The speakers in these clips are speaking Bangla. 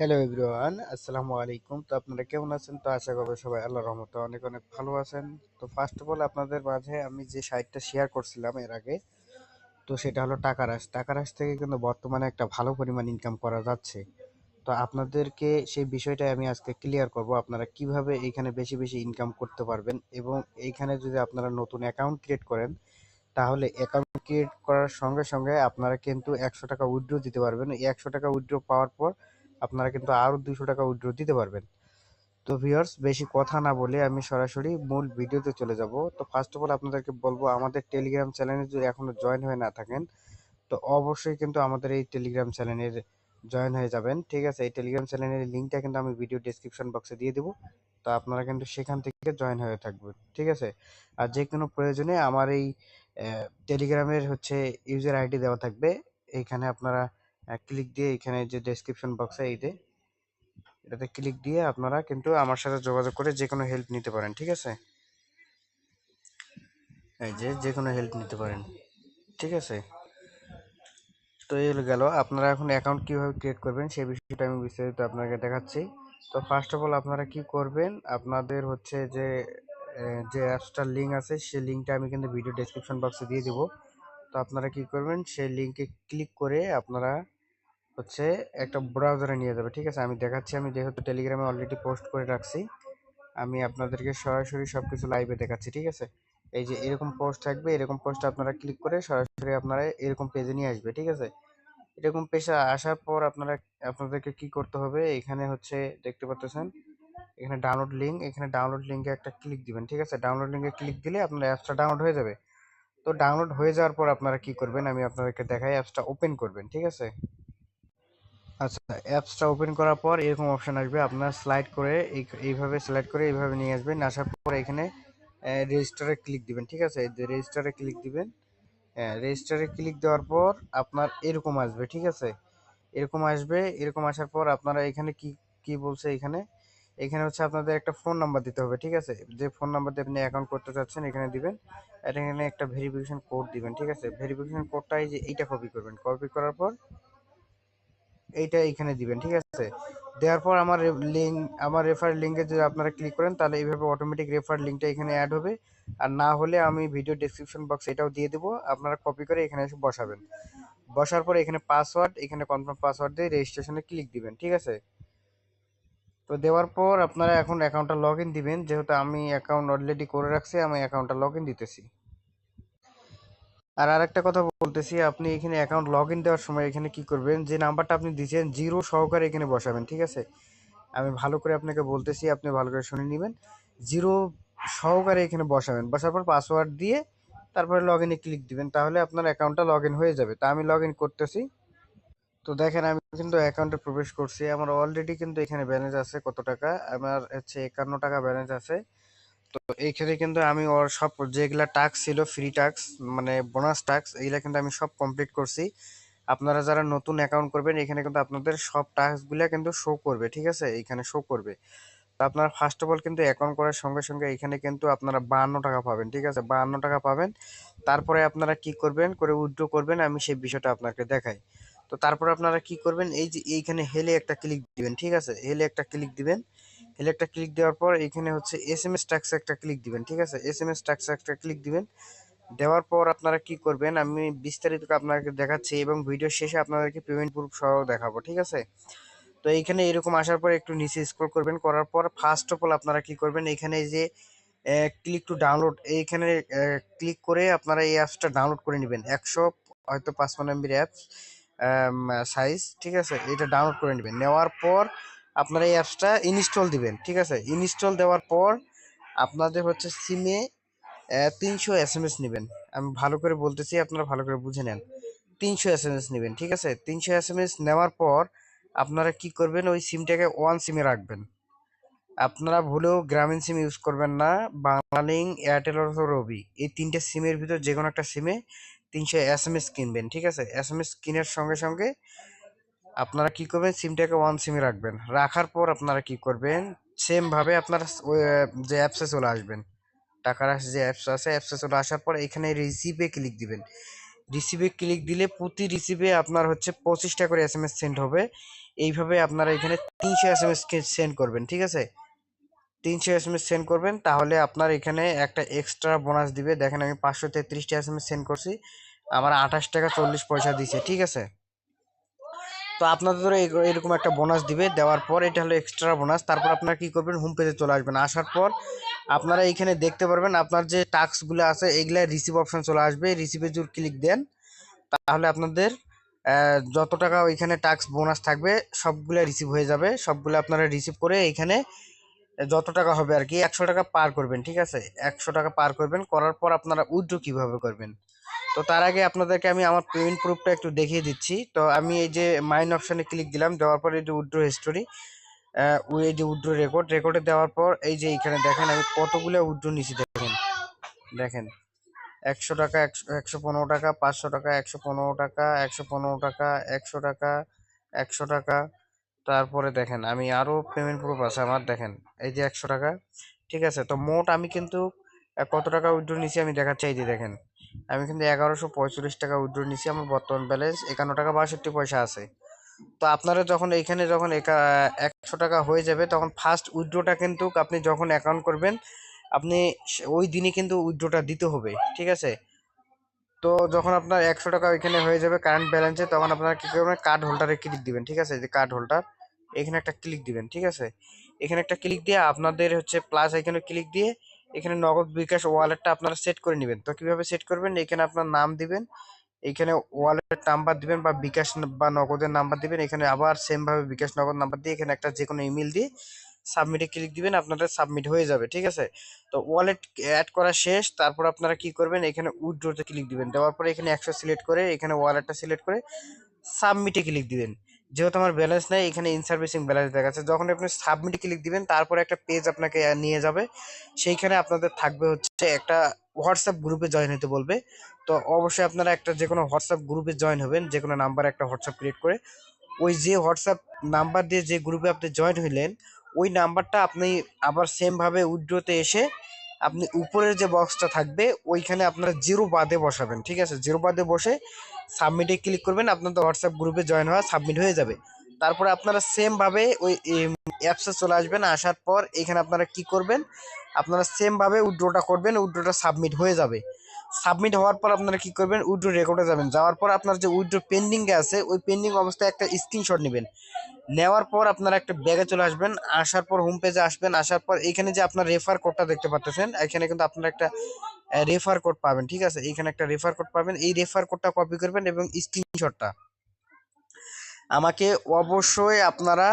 হ্যালো এভরিওয়ান, আসসালামু আলাইকুম। তো আপনারা কেমন আছেন? তো আশা করবো সবাই আল্লাহর রহমতে অনেক অনেক ভালো আছেন। তো ফার্স্ট অফ অল আপনাদের মাঝে আমি যে সাইটটা শেয়ার করছিলাম এর আগে, তো সেটা হলো টাকারাশ। টাকারাশ থেকে কিন্তু বর্তমানে একটা ভালো পরিমাণ ইনকাম করা যাচ্ছে। তো আপনাদেরকে সেই বিষয়টা আমি আজকে ক্লিয়ার করব, আপনারা কিভাবে এইখানে বেশি বেশি ইনকাম করতে পারবেন। এবং এইখানে যদি আপনারা নতুন অ্যাকাউন্ট ক্রিয়েট করেন, তাহলে অ্যাকাউন্ট ক্রিয়েট করার সঙ্গে সঙ্গে আপনারা কিন্তু 100 টাকা উইথড্র দিতে পারবেন। এই 100 টাকা উইথড্র পাওয়ার পর আপনারা কিন্তু আরও 200 টাকা উইথড্র দিতে পারবেন। তো ভিউয়ার্স, বেশি কথা না বলে আমি সরাসরি মূল ভিডিওতে চলে যাব। তো ফার্স্ট অফ অল আপনাদেরকে বলবো, আমাদের টেলিগ্রাম চ্যানেলে যদি এখনো জয়েন হয়ে না থাকেন, তো অবশ্যই কিন্তু আমাদের এই টেলিগ্রাম চ্যানেলের জয়েন হয়ে যাবেন। ঠিক আছে, এই টেলিগ্রাম চ্যানেলের লিঙ্কটা কিন্তু আমি ভিডিও ডেসক্রিপশন বক্সে দিয়ে দেবো। তো আপনারা কিন্তু সেখান থেকে জয়েন হয়ে থাকবেন। ঠিক আছে, আর যে কোনো প্রয়োজনে আমার এই টেলিগ্রামের ইউজার আইডি দেওয়া থাকবে। এইখানে আপনারা ক্লিক দিয়ে, এখানে যে ডেসক্রিপশন বক্সে এটাতে ক্লিক দিয়ে আপনারা কিন্তু আমার সাথে যোগাযোগ করে যে কোনো হেল্প নিতে পারেন। ঠিক আছে, এই যে কোনো হেল্প নিতে পারেন। ঠিক আছে, তো এই গেল। আপনারা এখন অ্যাকাউন্ট কিভাবে ক্রিয়েট করবেন সেই বিষয়টা আমি বিস্তারিত আপনাকে দেখাচ্ছি। তো ফার্স্ট অফ অল আপনারা কি করবেন, আপনাদের যে অ্যাপসটার লিঙ্ক আছে সেই লিঙ্কটা আমি কিন্তু ভিডিও ডেসক্রিপশন বক্সে দিয়ে দিব। তো আপনারা কি করবেন, সেই লিঙ্কে ক্লিক করে আপনারা হচ্ছে একটা ব্রাউজারে নিয়ে যাবে। ঠিক আছে, আমি দেখাচ্ছি। আমি যেহেতু টেলিগ্রামে অলরেডি পোস্ট করে রাখছি, আমি আপনাদেরকে সরাসরি সবকিছু লাইভে দেখাচ্ছি। ঠিক আছে, এই যে এরকম পোস্ট থাকবে, এরকম পোস্ট আপনারা ক্লিক করে সরাসরি আপনারা এরকম পেজে নিয়ে আসবে। ঠিক আছে, এরকম পেশা আসার পর আপনাদেরকে কি করতে হবে, এখানে দেখতে পাচ্ছেন এখানে ডাউনলোড লিঙ্ক, এখানে ডাউনলোড লিঙ্কে একটা ক্লিক দিবেন। ঠিক আছে, ডাউনলোড লিঙ্কে ক্লিক দিলে আপনার অ্যাপসটা ডাউনলোড হয়ে যাবে। তো ডাউনলোড হয়ে যাওয়ার পর আপনারা কি করবেন, আমি আপনাদেরকে দেখাই। অ্যাপসটা ওপেন করবেন। ঠিক আছে, আচ্ছা, অ্যাপসটা ওপেন করার পর এরকম অপশন আসবে, আপনার স্লাইড করে এইভাবে স্লাইড করে এইভাবে নিয়ে আসবেন। আসার পর এখানে রেজিস্টারে ক্লিক দিবেন। ঠিক আছে, এই যে রেজিস্টারে ক্লিক দিবেন। হ্যাঁ, রেজিস্টারে ক্লিক দেওয়ার পর আপনার এরকম আসবে। ঠিক আছে, এরকম আসবে। এরকম আসার পর আপনারা এখানে কি কি বলছে, এখানে এখানে আপনাদের একটা ফোন নাম্বার দিতে হবে। ঠিক আছে, যে ফোন নাম্বার দিয়ে আপনি অ্যাকাউন্ট করতে চাচ্ছেন এখানে দিবেন। আর এখানে একটা ভেরিফিকেশন কোড দিবেন। ঠিক আছে, ভেরিফিকেশন কোডটা এই যে এইটা কপি করবেন। কপি করার পর এইটা এখানে দিবেন। ঠিক আছে, দেওয়ার পর আমার রেফার লিঙ্কে যদি আপনারা ক্লিক করেন, তাহলে এইভাবে অটোমেটিক রেফার লিঙ্কটা এখানে অ্যাড হবে। আর না হলে আমি ভিডিও ডেসক্রিপশন বক্স এটাও দিয়ে দেবো, আপনারা কপি করে এখানে এসে বসাবেন। বসার পরে এখানে পাসওয়ার্ড, এখানে কনফার্ম পাসওয়ার্ড দিয়ে রেজিস্ট্রেশনে ক্লিক দিবেন। ঠিক আছে, তো দেওয়ার পর আপনারা এখন অ্যাকাউন্টটা লগ ইন দিবেন। যেহেতু আমি অ্যাকাউন্ট অলরেডি করে রাখছি, আমি অ্যাকাউন্টটা লগ ইন দিতেছি। আর আরেকটা কথা বলতেছি, আপনি এখানে অ্যাকাউন্ট লগ ইন দেওয়ার সময় এখানে কি করবেন, যে নাম্বারটা আপনি দিয়েছেন জিরো সহকারে এখানে বসাবেন। ঠিক আছে, আমি ভালো করে আপনাকে বলতেছি, আপনি ভালো করে শুনে নেবেন। জিরো সহকারে এখানে বসাবেন। বসার পর পাসওয়ার্ড দিয়ে তারপরে লগ ইনে ক্লিক দিবেন, তাহলে আপনার অ্যাকাউন্টটা লগ ইন হয়ে যাবে। তা আমি লগ ইন করতেছি। তো দেখেন, আমি কিন্তু অ্যাকাউন্টে প্রবেশ করছি। আমার অলরেডি কিন্তু এখানে ব্যালেন্স আছে কত টাকা, আমার 51 টাকা ব্যালেন্স আছে। তো এইখানে কিন্তু আমি ওর সব যেগুলা টাস্ক ছিল, ফ্রি টাস্ক মানে বোনাস টাস্ক, এইগুলা কিন্তু আমি সব কমপ্লিট করছি। আপনারা যারা নতুন অ্যাকাউন্ট করবেন, এখানে কিন্তু আপনাদের সব টাস্কগুলা কিন্তু শো করবে। ঠিক আছে, এখানে শো করবে। তো আপনারা ফার্স্ট অফ অল কিন্তু অ্যাকাউন্ট করার সঙ্গে সঙ্গে এখানে কিন্তু আপনারা 52 টাকা পাবেন। ঠিক আছে, 52 টাকা পাবেন। তারপরে আপনারা কি করবেন, করে উইথড্র করবেন, আমি সেই বিষয়টা আপনাকে দেখাই। তো তারপরে আপনারা কি করবেন, এই যে এইখানে হেলে একটা ক্লিক দিবেন। ঠিক আছে, হেলে একটা ক্লিক দিবেন। হেলে একটা ক্লিক দেওয়ার পর এখানে এস এম এস ট্যাক্সে একটা ক্লিক দিবেন। ঠিক আছে, এস এম এস ট্যাক্সে একটা ক্লিক দিবেন। দেওয়ার পর আপনারা কি করবেন, আমি বিস্তারিত আপনাকে দেখাচ্ছি এবং ভিডিও শেষে আপনাদেরকে পেমেন্ট প্রুফ সহ দেখাবো। ঠিক আছে, তো এইখানে এরকম আসার পর একটু নিচে স্ক্রল করবেন। করার পর ফার্স্ট অফ অল আপনারা কি করবেন, এখানে এই যে ক্লিক টু ডাউনলোড, এইখানে ক্লিক করে আপনারা এই অ্যাপসটা ডাউনলোড করে নেবেন। 155 MB অ্যাপস সাইজ। ঠিক আছে, এটা ডাউনলোড করে নেবেন। নেওয়ার পর আপনারা এই অ্যাপসটা ইনস্টল দিবেন। ঠিক আছে, ইনস্টল দেওয়ার পর আপনাদের সিমে 300 SMS নেবেন। আমি ভালো করে বলতেছি, আপনারা ভালো করে বুঝে নেন। 300 SMS নেবেন। ঠিক আছে, 300 SMS নেওয়ার পর আপনারা কি করবেন, ওই সিমটাকে ওয়ান সিমে রাখবেন। আপনারা ভুলেও গ্রামীণ সিম ইউজ করবেন না। বাংলালিংক, এয়ারটেল অথবা রবি, এই তিনটে সিমের ভিতর যে কোনো একটা সিমে 300 SMS কিনবেন। ঠিক আছে, SMS কেনার সঙ্গে সঙ্গে আপনারা কি করবেন, সিমটাকে ওয়ান সিমে রাখবেন। রাখার পর আপনারা কি করবেন, সেম ভাবে আপনারা যে অ্যাপসে চলে আসবেন। টাকার যে অ্যাপস আছে, অ্যাপসে চলে আসার পর এখানে রিসিভে ক্লিক দিবেন। রিসিভে ক্লিক দিলে প্রতি রিসিভে আপনার 25টা করে SMS সেন্ড হবে। এইভাবে আপনারা এখানে 300 SMS সেন্ড করবেন, ঠিক আছে? 300 SMS সেন্ড করবেন, তাহলে আপনার এখানে একটা এক্সট্রা বোনাস দিবে। দেখেন আমি 533টা SMS সেন্ড করছি, আমার 28 টাকা 40 পয়সা দিছে, ঠিক আছে? তো আপনাদের এরকম একটা বোনাস দিবে, দেওয়ার পর এটা হলো এক্সট্রা বোনাস। তারপর আপনারা কি করবেন, হোম পেজে চলে আসবেন। আসার পর আপনারা এখানে দেখতে পারবেন আপনার যে টাস্কগুলো আছে এগুলা রিসিভ অপশন চলে আসবে। রিসিভে যদি ক্লিক দেন তাহলে আপনাদের যত টাকা ওইখানে টাস্ক বোনাস থাকবে সবগুলো রিসিভ হয়ে যাবে। সবগুলো আপনারা রিসিভ করে এখানে যত টাকা হবে আর কি 100 টাকা পার করবেন, ঠিক আছে? 100 টাকা পার করবেন, করার পর আপনারা উইথড্র কিভাবে করবেন। তো তার আগে আপনাদেরকে আমি আমার পেমেন্ট প্রুফটা একটু দেখিয়ে দিচ্ছি। তো আমি এই যে মাইন অপশানে ক্লিক দিলাম, দেওয়ার পর এই যে উইথড্র হিস্টোরি, এই যে উইথড্র রেকর্ডে দেওয়ার পর এই যে এখানে দেখেন আমি কতগুলো উইথড্র নিছি। দেখেন দেখেন 100 টাকা, 115 টাকা, 500 টাকা, 115 টাকা, 115 টাকা, 100 টাকা, 100 টাকা। তারপরে দেখেন আমি আরো পেমেন্ট প্রুফ আছে আমার, দেখেন এই যে 100 টাকা, ঠিক আছে? তো মোট আমি কিন্তু কত টাকা উইথড্র নিছি আমি দেখাচ্ছি। এই যে দেখেন আমি কিন্তু 1145 টাকা উইথড্র নিছি। আমার বর্তমান ব্যালেন্স 51 টাকা 62 পয়সা আছে। তো আপনারা যখন এইখানে যখন 100 টাকা হয়ে যাবে তখন ফার্স্ট উইথড্রটা কিন্তু আপনি যখন অ্যাকাউন্ট করবেন আপনি ওই দিনই কিন্তু উইথড্রটা দিতে হবে, ঠিক আছে? তো যখন আপনার 100 টাকা ওইখানে হয়ে যাবে কারেন্ট ব্যালেন্সে, তখন আপনারা কি করবেন, কার্ড হোল্ডারে ক্লিক দিবেন, ঠিক আছে? যে কার্ড হোল্ডার, এখানে একটা ক্লিক দিবেন, ঠিক আছে? এখানে একটা ক্লিক দিয়ে আপনাদের হচ্ছে প্লাস এখানে ক্লিক দিয়ে এখানে নগদ বিকাশ ওয়ালেটটা আপনারা সেট করে নেবেন। তো কিভাবে সেট করবেন, এখানে আপনার নাম দিবেন, এখানে ওয়ালেট নাম্বার দিবেন বা বিকাশ বা নগদের নাম্বার দিবেন, এখানে আবার সেম ভাবে বিকাশ নগদ নাম্বার দিয়ে এখানে একটা যে কোনো ইমেল দিয়ে সাবমিটে ক্লিক দিবেন, আপনাদের সাবমিট হয়ে যাবে, ঠিক আছে? তো ওয়ালেট অ্যাড করা শেষ। তারপর আপনারা কি করবেন, এখানে উইথড্রতে ক্লিক দিবেন, দেওয়ার পরে এখানে 100 সিলেক্ট করে এখানে ওয়ালেটটা সিলেক্ট করে সাবমিটে ক্লিক দিবেন। যেহেতু আমার ব্যালেন্স নাই এখানে ইনসার্ভিসিং ব্যালেন্স দেখাচ্ছে, যখন আপনি সাবমিটে ক্লিক দিবেন তারপরে একটা পেজ আপনাকে নিয়ে যাবে। সেইখানে আপনাদের থাকবে হচ্ছে একটা হোয়াটসঅ্যাপ গ্রুপে জয়েন হতে বলবে। তো অবশ্যই আপনারা একটা যে কোনো হোয়াটসঅ্যাপ গ্রুপে জয়েন হবেন, যে কোনো নাম্বারে একটা হোয়াটসঅ্যাপ ক্রিয়েট করে ওই যে হোয়াটসঅ্যাপ নাম্বার দিয়ে যে গ্রুপে আপনি জয়েন হইলেন ওই নাম্বারটা আপনি আবার সেম ভাবে উইথড্রতে এসে আপনি উপরের যে বক্সটা থাকবে ওইখানে আপনারা জিরো বাদে বসাবেন, ঠিক আছে? জিরো বাদে বসে সাবমিটে ক্লিক করবেন, আপনাদের হোয়াটসঅ্যাপ গ্রুপে জয়েন হওয়া সাবমিট হয়ে যাবে। তারপরে আপনারা সেম ভাবে ওই অ্যাপসে চলে আসবেন। আসার পর এখানে আপনারা কি করবেন, আপনারা সেম ভাবে উইথড্রটা করবেন, উইথড্রটা সাবমিট হয়ে যাবে। সাবমিট হওয়ার পর আপনারা কি করবেন, উইথড্র রেকর্ডে যাবেন, যাওয়ার পর আপনার যে উইথড্র পেন্ডিং এ আছে ওই পেন্ডিং অবস্থায় একটা স্ক্রিনশট নেবেন। নেওয়ার পর আপনারা একটা ব্যাগে চলে আসবেন। আসার পর হোম পেজে আসবেন। আসার পর এখানে যে আপনার রেফার কোডটা দেখতে পাচ্ছেন, এখানে কিন্তু আপনারা একটা রেফার কোড পাবেন, ঠিক আছে? এইখানে একটা রেফার কোড পাবেন, এই রেফার কোডটা কপি করবেন এবং স্ক্রিনশটটা আমাকে অবশ্যই আপনারা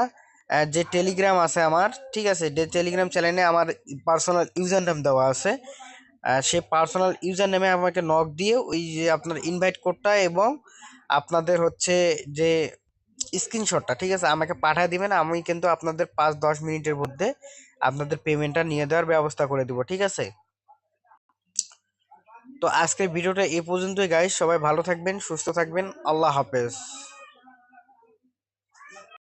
যে টেলিগ্রাম আছে আমার, ঠিক আছে? যে টেলিগ্রাম চ্যানেলে আমার পার্সোনাল ইউজার নেম দেওয়া আছে, সেই পার্সোনাল ইউজার নেমে আমাকে নক দিয়ে ওই যে আপনার ইনভাইট কোডটা এবং আপনাদের হচ্ছে যে স্ক্রিনশটটা, ঠিক আছে, আমাকে পাঠিয়ে দিবেন। আমি কিন্তু আপনাদের 5-10 মিনিটের মধ্যে আপনাদের পেমেন্টটা নিয়ে দেওয়ার ব্যবস্থা করে দেবো, ঠিক আছে? তো আজকের ভিডিওটা এ পর্যন্তই গাইস, সবাই ভালো থাকবেন, সুস্থ থাকবেন, আল্লাহ হাফেজ।